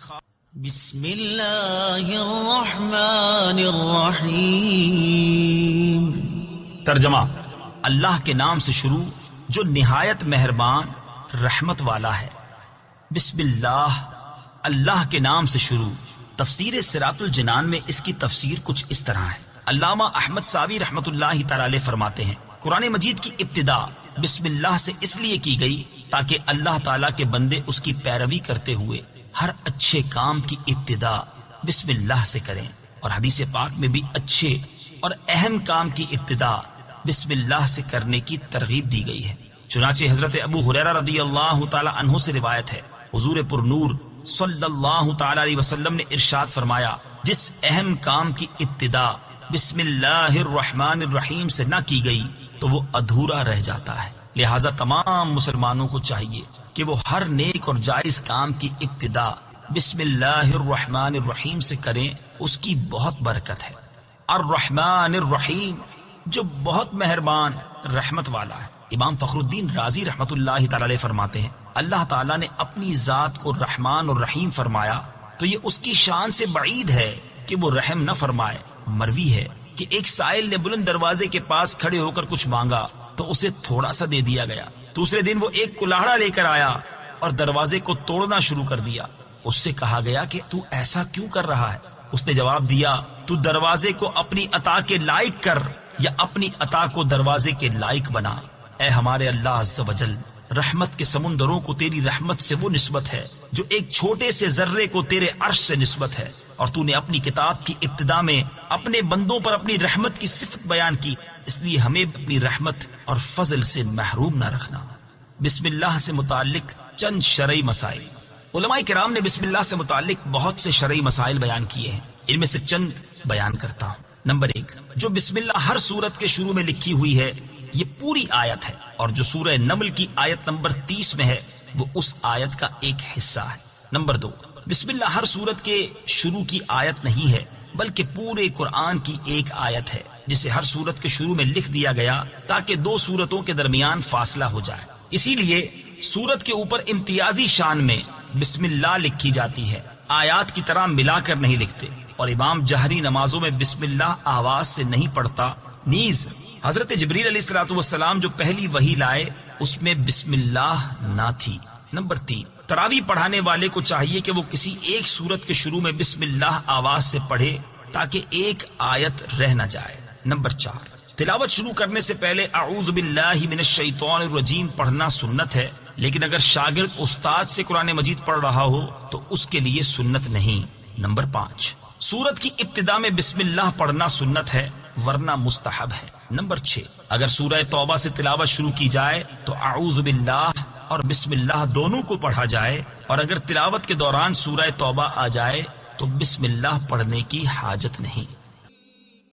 بسم اللہ الرحمن الرحیم۔ ترجمہ: اللہ کے نام سے شروع جو نہایت مہربان رحمت والا ہے۔ بسم اللہ، اللہ کے نام سے شروع۔ تفسیر صراط الجنان میں اس کی تفسیر کچھ اس طرح ہے۔ علامہ احمد ساوی رحمت اللہ تعالی علیہ فرماتے ہیں، قرآن مجید کی ابتدا بسم اللہ سے اس لیے کی گئی تاکہ اللہ تعالیٰ کے بندے اس کی پیروی کرتے ہوئے ہر اچھے کام کی ابتدا بسم اللہ سے کریں، اور حدیث پاک میں بھی اچھے اور اہم کام کی ابتدا بسم اللہ سے کرنے کی ترغیب دی گئی ہے۔ چنانچہ حضرت ابو ہریرہ رضی اللہ تعالی عنہ سے روایت ہے، حضور پر نور صلی اللہ تعالی علیہ وسلم نے ارشاد فرمایا، جس اہم کام کی ابتدا بسم اللہ الرحمن الرحیم سے نہ کی گئی تو وہ ادھورا رہ جاتا ہے۔ لہذا تمام مسلمانوں کو چاہیے کہ وہ ہر نیک اور جائز کام کی ابتدا بسم اللہ الرحمن الرحیم سے کریں، اس کی بہت برکت ہے۔ الرحمن الرحیم، جو بہت مہربان رحمت والا ہے۔ امام فخر الدین رازی رحمت اللہ تعالی علیہ فرماتے ہیں، اللہ تعالیٰ نے اپنی ذات کو رحمان اور رحیم فرمایا تو یہ اس کی شان سے بعید ہے کہ وہ رحم نہ فرمائے۔ مروی ہے کہ ایک سائل نے بلند دروازے کے پاس کھڑے ہو کر کچھ مانگا تو اسے تھوڑا سا دے دیا گیا۔ دوسرے دن وہ ایک کلاڑا لے کر آیا اور دروازے کو توڑنا شروع کر دیا۔ اس سے کہا گیا کہ تو ایسا کیوں کر رہا ہے؟ اس نے جواب دیا، تو دروازے کو اپنی عطا کے لائق کر یا اپنی عطا کو دروازے کے لائق بنا۔ اے ہمارے اللہ عز و جل، رحمت کے سمندروں کو تیری رحمت سے وہ نسبت ہے جو ایک چھوٹے سے ذرے کو تیرے عرش سے نسبت ہے، اور تو نے اپنی کتاب کی ابتدا میں اپنے بندوں پر اپنی رحمت کی صفت بیان کی، اس لیے ہمیں اپنی رحمت اور فضل سے محروم نہ رکھنا۔ بسم اللہ سے متعلق چند شرعی مسائل۔ علماء کرام نے بسم اللہ سے متعلق بہت سے شرعی مسائل بیان کیے ہیں، ان میں سے چند بیان کرتا ہوں۔ نمبر 1، جو بسم اللہ ہر سورت کے شروع میں لکھی ہوئی ہے یہ پوری آیت ہے، اور جو سورہ نمل کی آیت نمبر 30 میں ہے وہ اس آیت کا ایک حصہ ہے۔ نمبر 2، بسم اللہ ہر سورت کے شروع کی آیت نہیں ہے بلکہ پورے قرآن کی ایک آیت ہے، جسے ہر سورت کے شروع میں لکھ دیا گیا تاکہ دو سورتوں کے درمیان فاصلہ ہو جائے۔ اسی لیے سورت کے اوپر امتیازی شان میں بسم اللہ لکھی جاتی ہے، آیات کی طرح ملا کر نہیں لکھتے، اور امام جہری نمازوں میں بسم اللہ آواز سے نہیں پڑھتا۔ نیز حضرت جبریل علیہ السلام جو پہلی وحی لائے اس میں بسم اللہ نہ تھی۔ نمبر 3، تراویح پڑھانے والے کو چاہیے کہ وہ کسی ایک سورت کے شروع میں بسم اللہ آواز سے پڑھے تاکہ ایک آیت رہ نہ جائے۔ نمبر 4، تلاوت شروع کرنے سے پہلے اعوذ باللہ من الشیطان الرجیم پڑھنا سنت ہے، لیکن اگر شاگرد استاد سے قرآن مجید پڑھ رہا ہو تو اس کے لیے سنت نہیں۔ نمبر 5، سورت کی ابتدا میں بسم اللہ پڑھنا سنت ہے ورنہ مستحب ہے۔ نمبر 6، اگر سورہ توبہ سے تلاوت شروع کی جائے تو اعوذ باللہ اور بسم اللہ دونوں کو پڑھا جائے، اور اگر تلاوت کے دوران سورہ توبہ آ جائے تو بسم اللہ پڑھنے کی حاجت نہیں۔